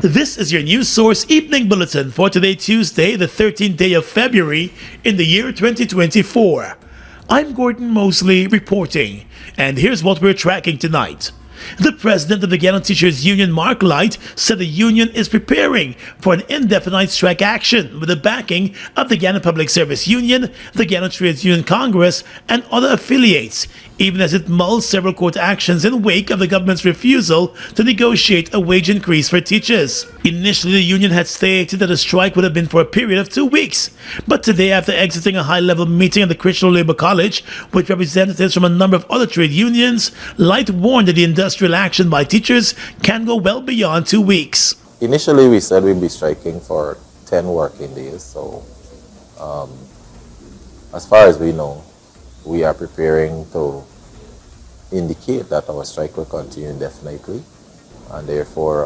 This is your news source evening bulletin for today, Tuesday, the 13th day of February in the year 2024. I'm Gordon Mosley reporting, and here's what we're tracking tonight. The president of the Guyana Teachers Union, Mark Light, said the union is preparing for an indefinite strike action with the backing of the Guyana Public Service Union, the Guyana Trades Union Congress, and other affiliates, even as it mulls several court actions in wake of the government's refusal to negotiate a wage increase for teachers. Initially, the union had stated that a strike would have been for a period of 2 weeks, but today, after exiting a high-level meeting at the Christian Labour College with representatives from a number of other trade unions, Light warned that the industrial action by teachers can go well beyond 2 weeks. Initially, we said we'd be striking for 10 working days, so as far as we know, we are preparing to indicate that our strike will continue indefinitely, and therefore,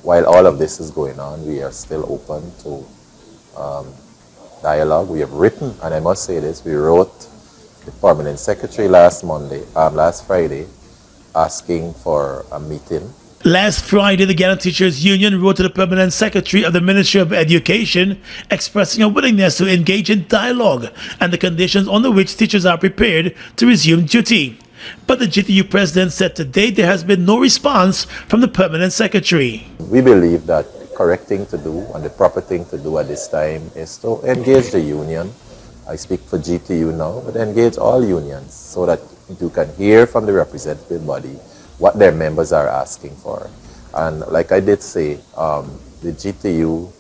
while all of this is going on, we are still open to dialogue. We have written, and I must say this, we wrote the permanent secretary last Friday, asking for a meeting. Last Friday, the Guyana Teachers Union wrote to the permanent secretary of the Ministry of Education expressing a willingness to engage in dialogue and the conditions under which teachers are prepared to resume duty. But the GTU president said today there has been no response from the permanent secretary. We believe that the correct thing to do and the proper thing to do at this time is to engage the union. I speak for GTU now, but engage all unions so that you can hear from the representative body what their members are asking for. And like I did say, the GTU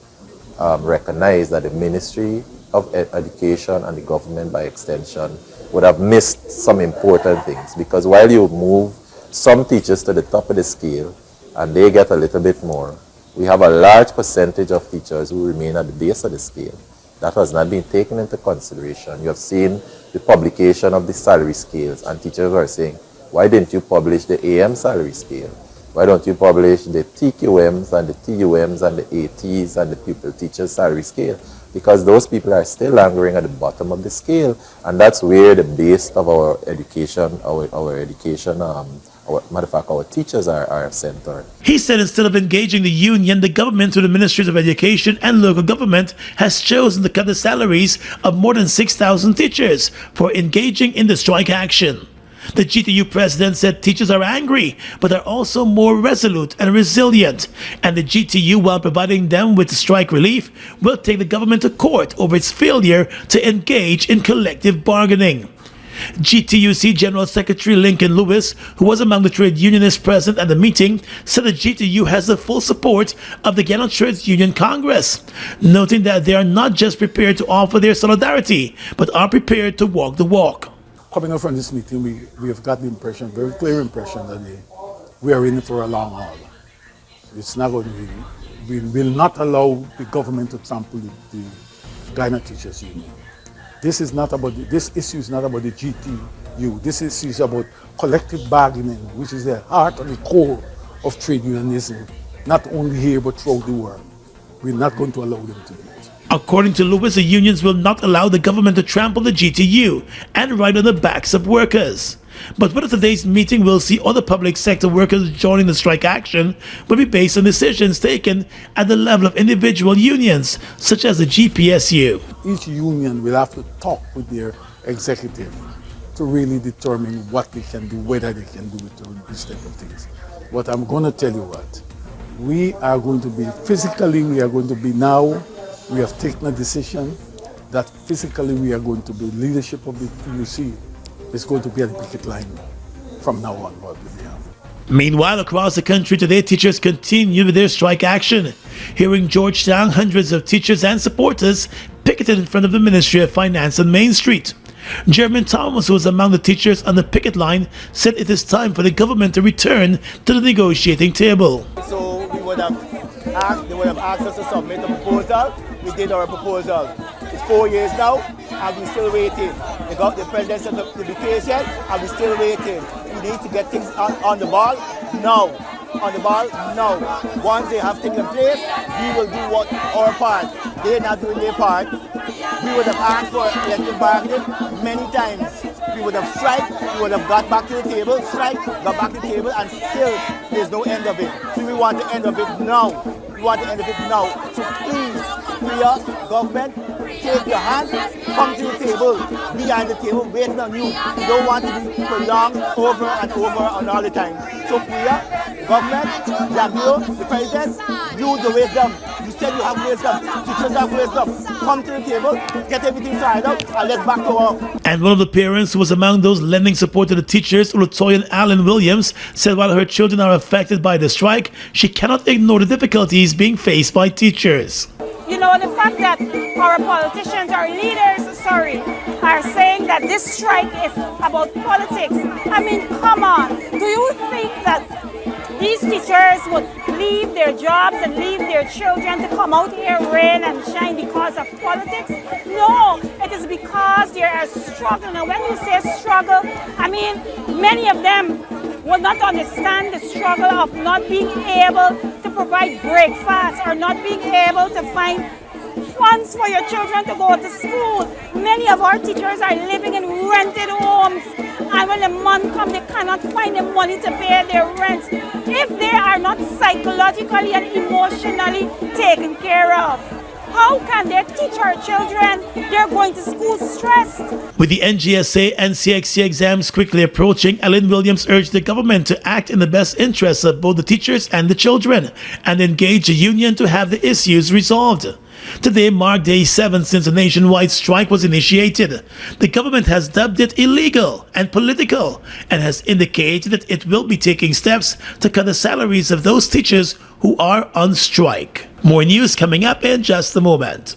recognized that the Ministry of Education and the government by extension would have missed some important things, because while you move some teachers to the top of the scale and they get a little bit more, we have a large percentage of teachers who remain at the base of the scale. That has not been taken into consideration. You have seen the publication of the salary scales, and teachers are saying, why didn't you publish the AM salary scale? Why don't you publish the TQMs and the TUMs and the ATs and the pupil teachers salary scale? Because those people are still lingering at the bottom of the scale, and that's where the base of our education, our teachers are centered. He said instead of engaging the union, the government through the Ministries of Education and local government has chosen to cut the salaries of more than 6,000 teachers for engaging in the strike action. The GTU president said teachers are angry, but are also more resolute and resilient, and the GTU, while providing them with strike relief, will take the government to court over its failure to engage in collective bargaining. GTUC General Secretary Lincoln Lewis, who was among the trade unionists present at the meeting, said the GTU has the full support of the Guyana Trades Union Congress, noting that they are not just prepared to offer their solidarity, but are prepared to walk the walk. Coming up from this meeting, we have got the impression, very clear impression, that we are in for a long haul. It's not going to be, we will not allow the government to trample the Guyana Teachers Union. This issue is not about the GTU. This issue is about collective bargaining, which is the heart and the core of trade unionism, not only here but throughout the world. We're not going to allow them to do it. According to Lewis, the unions will not allow the government to trample the GTU and ride on the backs of workers. But whether today's meeting will see other public sector workers joining the strike action will be based on decisions taken at the level of individual unions, such as the GPSU. Each union will have to talk with their executive to really determine what they can do, whether they can do it, or these type of things. But I'm going to tell you what, we are going to be physically, we have taken a decision that physically we are going to be leadership of the PUC is going to be at the picket line from now on. Meanwhile, across the country today, teachers continue with their strike action. Here in Georgetown, hundreds of teachers and supporters picketed in front of the Ministry of Finance on Main Street. Jeremy Thomas, who was among the teachers on the picket line, said it is time for the government to return to the negotiating table. So they would have asked us to submit a proposal. We did our proposal. It's 4 years now, and we're still waiting. They got the president sent the invitation, and we're still waiting. We need to get things on the ball now. Once they have things in place, we will do our part. They're not doing their part. We would have asked for collective bargaining many times. We would have striked, we would have got back to the table, got back to the table, and still there's no end of it. So we want to end of it now. We want to end of it now. So please, here, government, take your hand, come to the table, behind the table, waiting on you. We don't want to be prolonged over and over and all the time. So here, government, Jagio, the president, use the wisdom. You said you have wisdom. Teachers have wisdom. Come to the table, get everything sorted out, and let's back to work. And one of the parents who was among those lending support to the teachers, Latoya Allen Williams, said while her children are affected by the strike, she cannot ignore the difficulties being faced by teachers. You know, the fact that our politicians, our leaders, are saying that this strike is about politics. I mean, come on. Do you think that these teachers would leave their jobs and leave their children to come out here, rain and shine because of politics? No, it is because they are struggling. Now, when you say struggle, I mean, many of them will not understand the struggle of not being able to provide breakfast or not being able to find funds for your children to go to school. Many of our teachers are living in rented homes, and when the month comes, they cannot find the money to pay their rent. If they are not psychologically and emotionally taken care of, how can they teach our children? They're going to school stressed. With the NGSA and CXC exams quickly approaching, Ellen Williams urged the government to act in the best interests of both the teachers and the children and engage the union to have the issues resolved. Today marked day 7 since a nationwide strike was initiated. The government has dubbed it illegal and political and has indicated that it will be taking steps to cut the salaries of those teachers who are on strike. More news coming up in just a moment.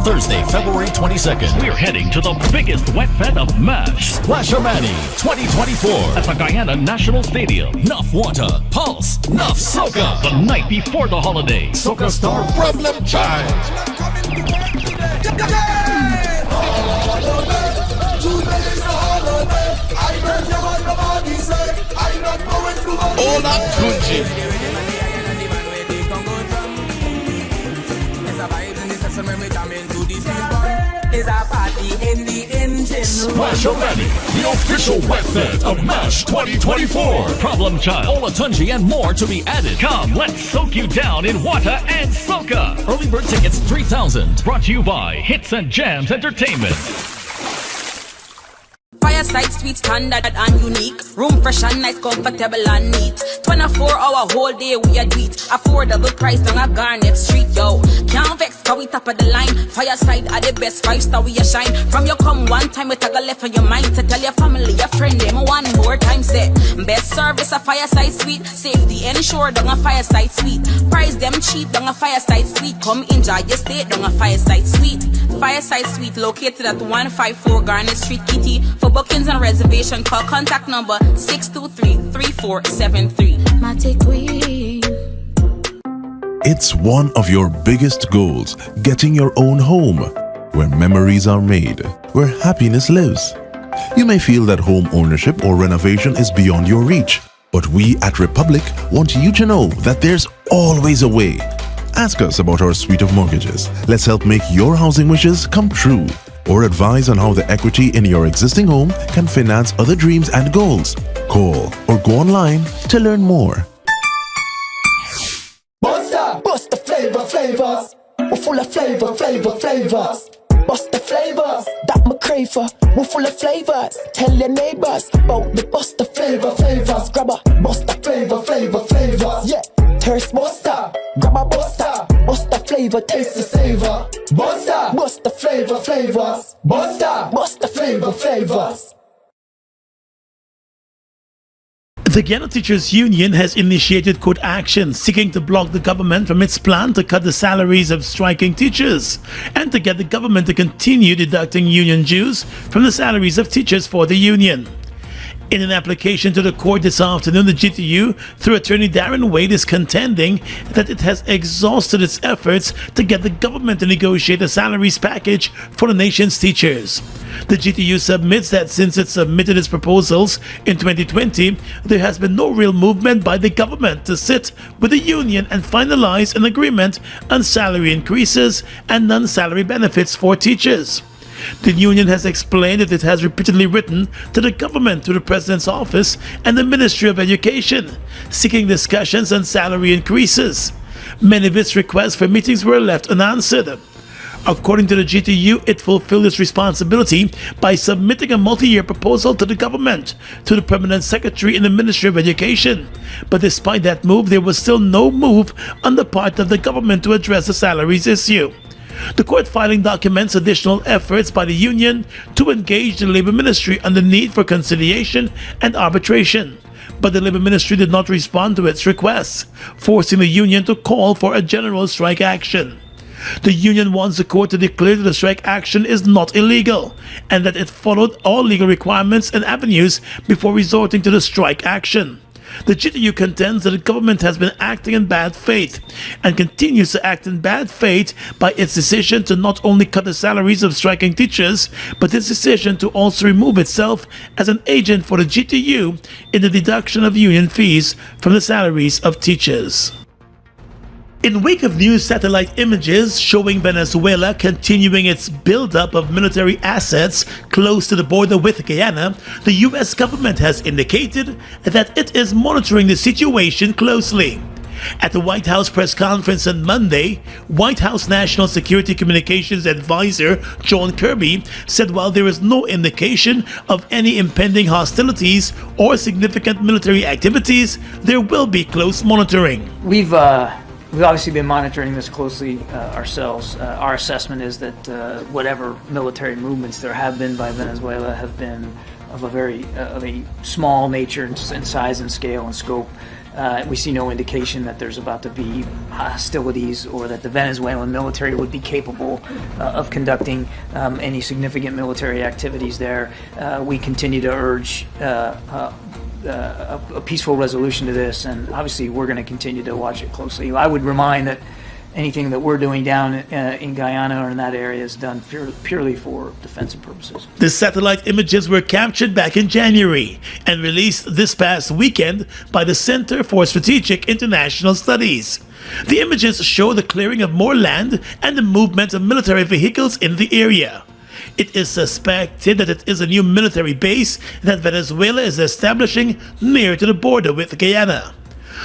Thursday, February 22nd, we're heading to the biggest wet fed of MASH, Splash-O-Mani 2024 at the Guyana National Stadium. Nuff Water, Pulse, Nuff Soca. The night before the holiday, Soca star Problem Child. Ola Tunji. Is a party in the engine. Splash-O-Mani, the official wet fed of MASH 2024. Problem Child, Ola Tunji, and more to be added. Come, let's soak you down in water and soca. Early bird tickets $3,000. Brought to you by Hits and Jams Entertainment. Fireside sweet, standard and unique. Room fresh and nice, comfortable and neat. 24-hour whole day we a tweet. Affordable price on a Garnet Street, yo. Can't vex, cause we top of the line. Fireside are the best, 5-star we a shine. From you come one time, we tag a left on your mind. To tell your family, your friend, them one more time set. Best service a Fireside Suite. Safety ensured on a Fireside Suite. Price them cheap on a Fireside Suite. Come enjoy your stay on a Fireside Suite. Fireside Suite located at 154 Garnet Street, Kitty. For bookings and reservation, call contact number 623-3473. It's one of your biggest goals, getting your own home, where memories are made, where happiness lives. You may feel that home ownership or renovation is beyond your reach, but we at Republic want you to know that there's always a way. Ask us about our suite of mortgages. Let's help make your housing wishes come true. or advise on how the equity in your existing home can finance other dreams and goals. Call or go online to learn more. Bust the flavors. We're full of flavors. Bust the flavors, that my crave for. We're full of flavors. Tell your neighbors about the bust the flavors. Grab a bust the flavors. Yeah, thirst buster. Grab a buster. Bust the flavor, taste the savor. Bust the flavors. Bust the flavors. The Guyana Teachers Union has initiated court action seeking to block the government from its plan to cut the salaries of striking teachers and to get the government to continue deducting union dues from the salaries of teachers for the union. In an application to the court this afternoon, the GTU, through attorney Darren Wade, is contending that it has exhausted its efforts to get the government to negotiate a salaries package for the nation's teachers. The GTU submits that since it submitted its proposals in 2020, there has been no real movement by the government to sit with the union and finalize an agreement on salary increases and non-salary benefits for teachers. The union has explained that it has repeatedly written to the government, to the President's office and the Ministry of Education, seeking discussions on salary increases. Many of its requests for meetings were left unanswered. According to the GTU, it fulfilled its responsibility by submitting a multi-year proposal to the government, to the Permanent Secretary in the Ministry of Education. But despite that move, there was still no move on the part of the government to address the salaries issue. The court filing documents additional efforts by the union to engage the Labour Ministry on the need for conciliation and arbitration. But the Labour Ministry did not respond to its requests, forcing the union to call for a general strike action. The union wants the court to declare that the strike action is not illegal and that it followed all legal requirements and avenues before resorting to the strike action. The GTU contends that the government has been acting in bad faith and continues to act in bad faith by its decision to not only cut the salaries of striking teachers, but its decision to also remove itself as an agent for the GTU in the deduction of union fees from the salaries of teachers. In wake of new satellite images showing Venezuela continuing its buildup of military assets close to the border with Guyana, the US government has indicated that it is monitoring the situation closely. At the White House press conference on Monday, White House National Security Communications Advisor John Kirby said while there is no indication of any impending hostilities or significant military activities, there will be close monitoring. We've obviously been monitoring this closely ourselves. Our assessment is that whatever military movements there have been by Venezuela have been of a small nature and size and scale and scope. We see no indication that there's about to be hostilities or that the Venezuelan military would be capable of conducting any significant military activities there. We continue to urge a peaceful resolution to this, and obviously we're going to continue to watch it closely. I would remind that anything that we're doing down in Guyana or in that area is done purely for defensive purposes. The satellite images were captured back in January and released this past weekend by the Center for Strategic International Studies. The images show the clearing of more land and the movement of military vehicles in the area. It is suspected that it is a new military base that Venezuela is establishing near to the border with Guyana.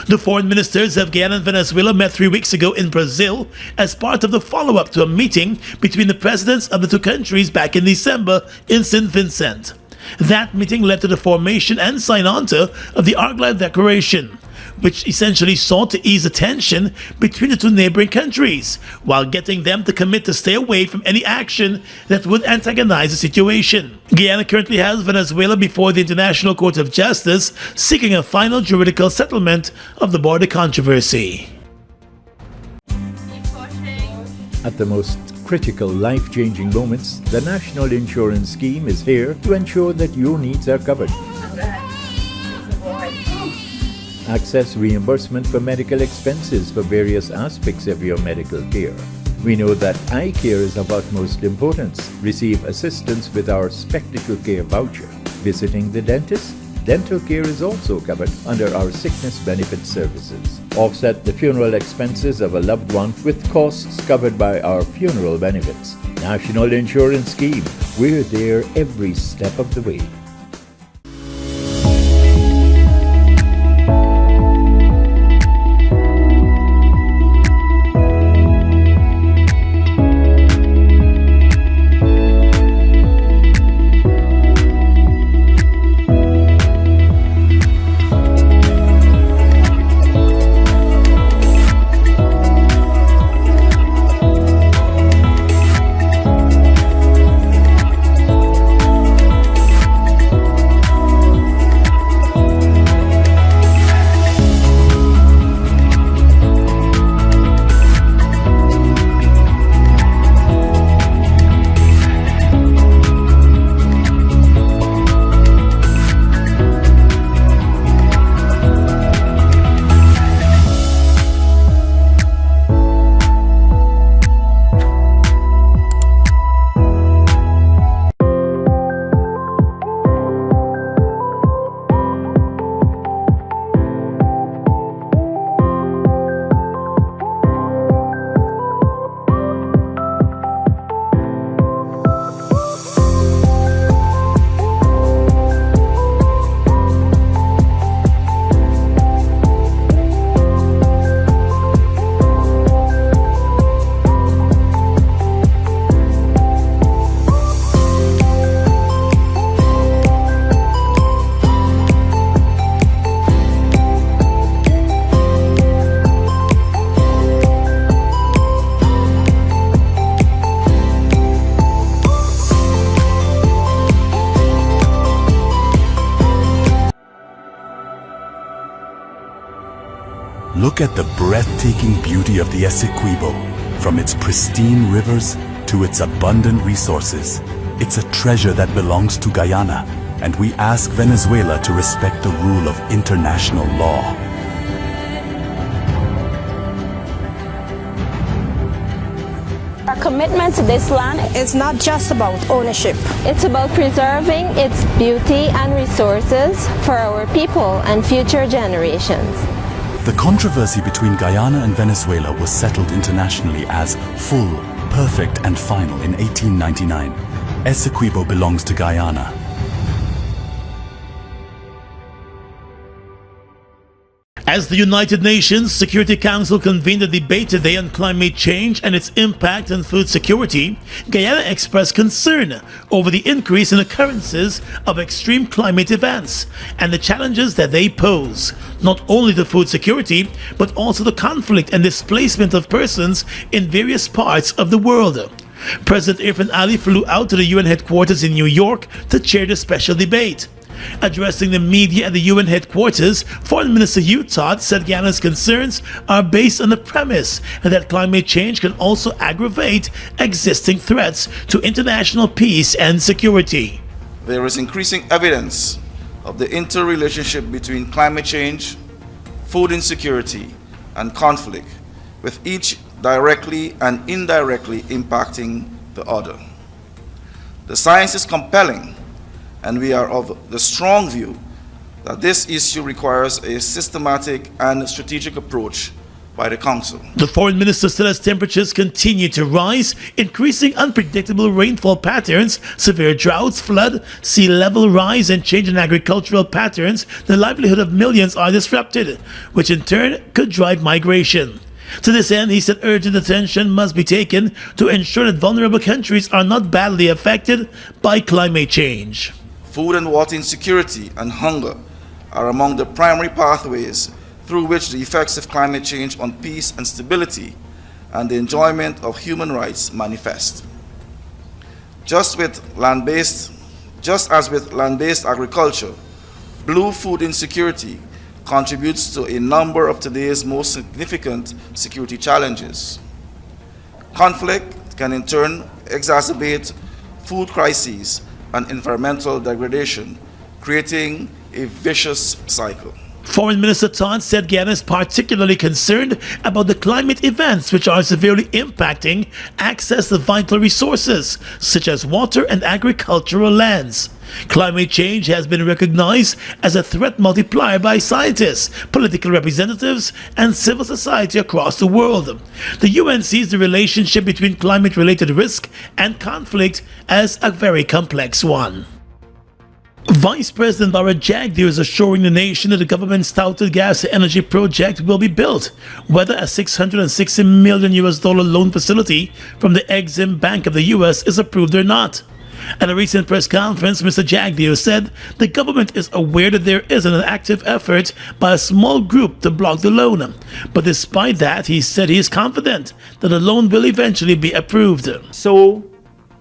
The foreign ministers of Guyana and Venezuela met 3 weeks ago in Brazil as part of the follow-up to a meeting between the presidents of the two countries back in December in St. Vincent. That meeting led to the formation and sign-on-to of the Argyle Declaration, which essentially sought to ease the tension between the two neighboring countries, while getting them to commit to stay away from any action that would antagonize the situation. Guyana currently has Venezuela before the International Court of Justice, seeking a final juridical settlement of the border controversy. At the most critical life-changing moments, the National Insurance Scheme is here to ensure that your needs are covered. Access reimbursement for medical expenses for various aspects of your medical care. We know that eye care is of utmost importance. Receive assistance with our Spectacle Care voucher. Visiting the dentist? dental care is also covered under our sickness benefit services. Offset the funeral expenses of a loved one with costs covered by our funeral benefits. National Insurance Scheme. We're there every step of the way. Look at the breathtaking beauty of the Essequibo, from its pristine rivers to its abundant resources. It's a treasure that belongs to Guyana, and we ask Venezuela to respect the rule of international law. Our commitment to this land is not just about ownership. It's about preserving its beauty and resources for our people and future generations. The controversy between Guyana and Venezuela was settled internationally as full, perfect, and final in 1899. Essequibo belongs to Guyana. As the United Nations Security Council convened a debate today on climate change and its impact on food security, Guyana expressed concern over the increase in occurrences of extreme climate events and the challenges that they pose, not only to food security, but also the conflict and displacement of persons in various parts of the world. President Irfan Ali flew out to the UN headquarters in New York to chair the special debate. Addressing the media at the UN headquarters, Foreign Minister Hugh Todd said Guyana's concerns are based on the premise that climate change can also aggravate existing threats to international peace and security. There is increasing evidence of the interrelationship between climate change, food insecurity, and conflict, with each directly and indirectly impacting the other. The science is compelling, and we are of the strong view that this issue requires a systematic and strategic approach by the Council. The Foreign Minister said as temperatures continue to rise, increasing unpredictable rainfall patterns, severe droughts, flood, sea level rise, and change in agricultural patterns, the livelihood of millions are disrupted, which in turn could drive migration. To this end, he said urgent attention must be taken to ensure that vulnerable countries are not badly affected by climate change. Food and water insecurity and hunger are among the primary pathways through which the effects of climate change on peace and stability and the enjoyment of human rights manifest. Just as with land-based agriculture, blue food insecurity contributes to a number of today's most significant security challenges. Conflict can in turn exacerbate food crises and environmental degradation, creating a vicious cycle. Foreign Minister Todd said Guyana is particularly concerned about the climate events which are severely impacting access to vital resources such as water and agricultural lands. Climate change has been recognized as a threat multiplier by scientists, political representatives, and civil society across the world. The UN sees the relationship between climate-related risk and conflict as a very complex one. Vice President Barrett Jagdeo is assuring the nation that the government's touted gas to energy project will be built, whether a $660 million loan facility from the Exim Bank of the US is approved or not. At a recent press conference, Mr. Jagdeo said the government is aware that there is an active effort by a small group to block the loan. But despite that, he said he is confident that the loan will eventually be approved. So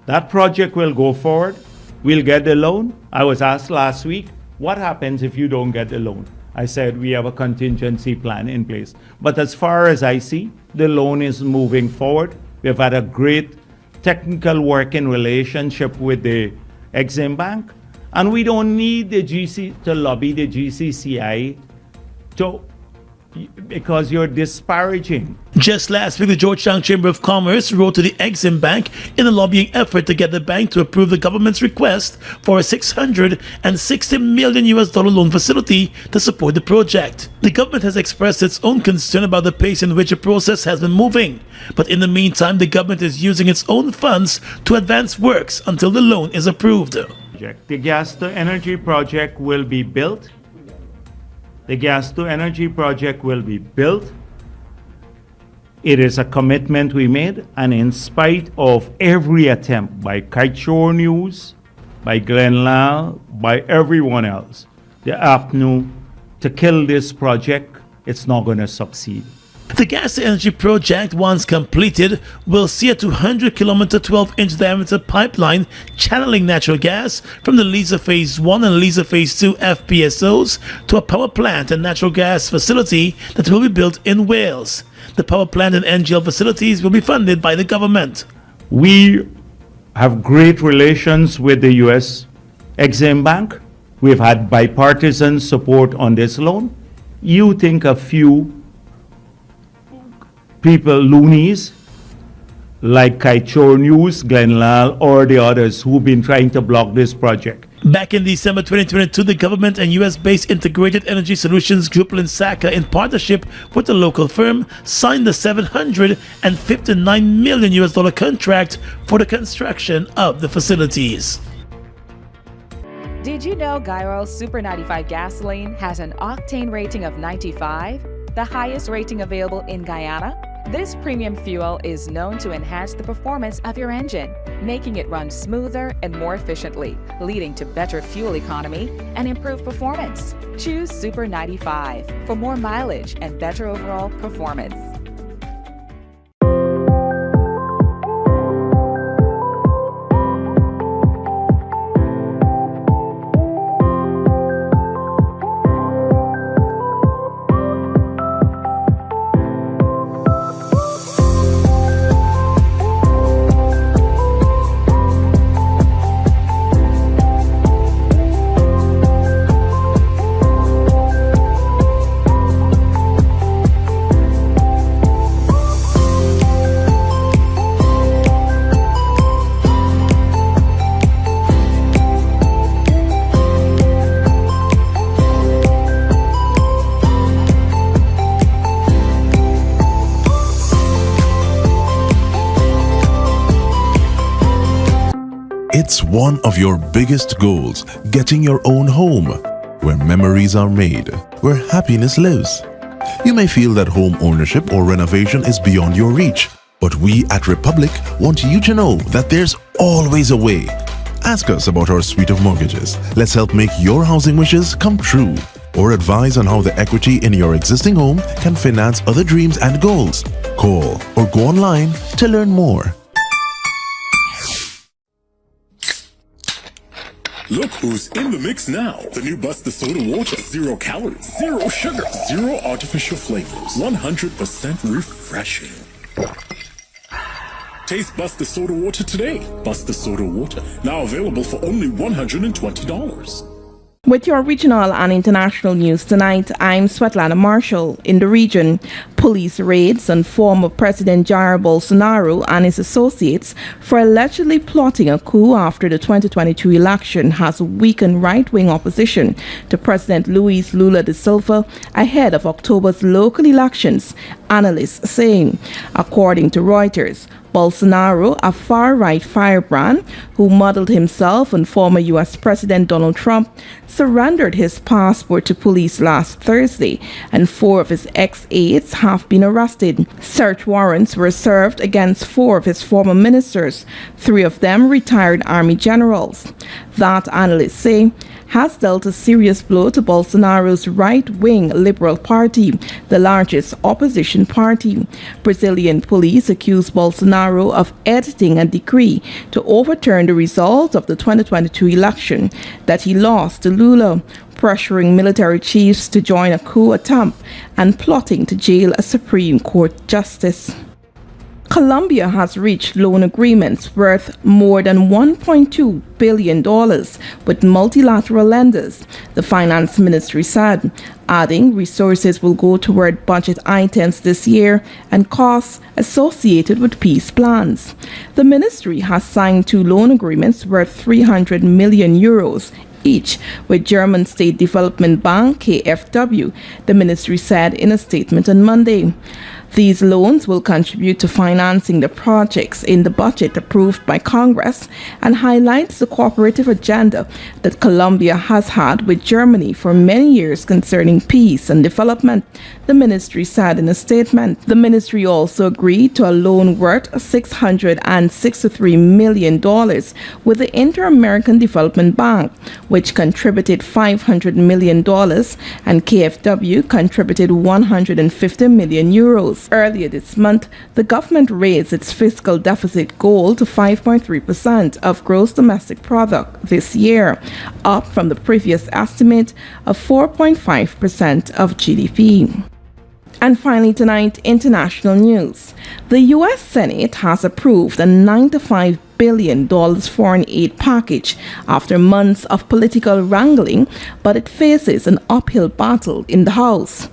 that project will go forward. We'll get the loan. I was asked last week, what happens if you don't get the loan? I said, we have a contingency plan in place. But as far as I see, the loan is moving forward. We've had a great technical working relationship with the Exim Bank, and we don't need the to lobby the GCCI because you're disparaging. Just last week, the Georgetown Chamber of Commerce wrote to the Exim Bank in a lobbying effort to get the bank to approve the government's request for a $660 million loan facility to support the project. The government has expressed its own concern about the pace in which the process has been moving, but in the meantime, the government is using its own funds to advance works until the loan is approved. The gas to energy project will be built. The gas to energy project will be built. It is a commitment we made, and in spite of every attempt by Kiteshore News, by Glenn Lal, by everyone else, the APNU, to kill this project, it's not going to succeed. The gas to energy project, once completed, will see a 200-kilometer, 12-inch diameter pipeline channeling natural gas from the Liza Phase 1 and Liza Phase 2 FPSOs to a power plant and natural gas facility that will be built in Wales. The power plant and NGL facilities will be funded by the government. We have great relations with the U.S. Exim Bank. We've had bipartisan support on this loan. You think a few people, loonies, like Kiteshore News, Glenn Lal, or the others who've been trying to block this project. Back in December 2022, the government and US-based Integrated Energy Solutions Group Linsaka, in partnership with a local firm, signed the $759 million contract for the construction of the facilities. Did you know Guy Super 95 gasoline has an octane rating of 95, the highest rating available in Guyana? This premium fuel is known to enhance the performance of your engine, making it run smoother and more efficiently, leading to better fuel economy and improved performance. Choose Super 95 for more mileage and better overall performance. It's one of your biggest goals, getting your own home, where memories are made, where happiness lives. You may feel that home ownership or renovation is beyond your reach, but we at Republic want you to know that there's always a way. Ask us about our suite of mortgages. Let's help make your housing wishes come true. Or advise on how the equity in your existing home can finance other dreams and goals. Call or go online to learn more. Look who's in the mix now. The new Buster Soda Water. 0 calories, 0 sugar, 0 artificial flavors. 100% refreshing. Taste Buster Soda Water today. Buster Soda Water. Now available for only $120. With your regional and international news tonight, I'm Svetlana Marshall. In the region, police raids on former President Jair Bolsonaro and his associates for allegedly plotting a coup after the 2022 election has weakened right-wing opposition to President Luiz Lula da Silva ahead of October's local elections, analysts saying. According to Reuters, Bolsonaro, a far-right firebrand who modeled himself on former U.S. President Donald Trump, surrendered his passport to police last Thursday, and 4 of his ex-aides have been arrested. Search warrants were served against 4 of his former ministers, 3 of them retired army generals. That, analysts say, has dealt a serious blow to Bolsonaro's right-wing Liberal Party, the largest opposition party. Brazilian police accused Bolsonaro of editing a decree to overturn the result of the 2022 election that he lost to Lula, pressuring military chiefs to join a coup attempt and plotting to jail a Supreme Court justice. Colombia has reached loan agreements worth more than $1.2 billion with multilateral lenders, the finance ministry said, adding resources will go toward budget items this year and costs associated with peace plans. The ministry has signed 2 loan agreements worth 300 million euros each with German State Development Bank KfW, the ministry said in a statement on Monday. These loans will contribute to financing the projects in the budget approved by Congress and highlights the cooperative agenda that Colombia has had with Germany for many years concerning peace and development, the ministry said in a statement. The ministry also agreed to a loan worth $663 million with the Inter-American Development Bank, which contributed $500 million, and KfW contributed 150 million euros. Earlier this month, the government raised its fiscal deficit goal to 5.3% of gross domestic product this year, up from the previous estimate of 4.5% of GDP. And finally tonight, international news. The U.S. Senate has approved a $95 billion foreign aid package after months of political wrangling, but it faces an uphill battle in the House.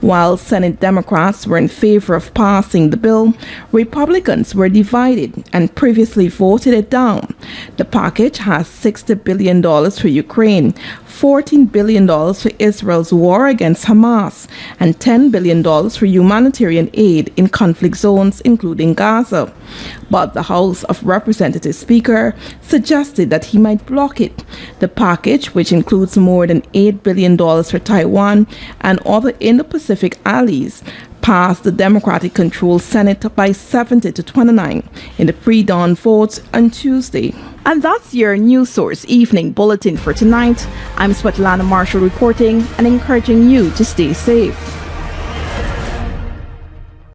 While Senate Democrats were in favor of passing the bill, Republicans were divided and previously voted it down. The package has $60 billion for Ukraine, $14 billion for Israel's war against Hamas, and $10 billion for humanitarian aid in conflict zones, including Gaza. But the House of Representatives Speaker suggested that he might block it. The package, which includes more than $8 billion for Taiwan and other Indo-Pacific allies, passed the Democratic-controlled Senate by 70 to 29 in the pre-dawn vote on Tuesday. And that's your News Source Evening Bulletin for tonight. I'm Svetlana Marshall reporting and encouraging you to stay safe.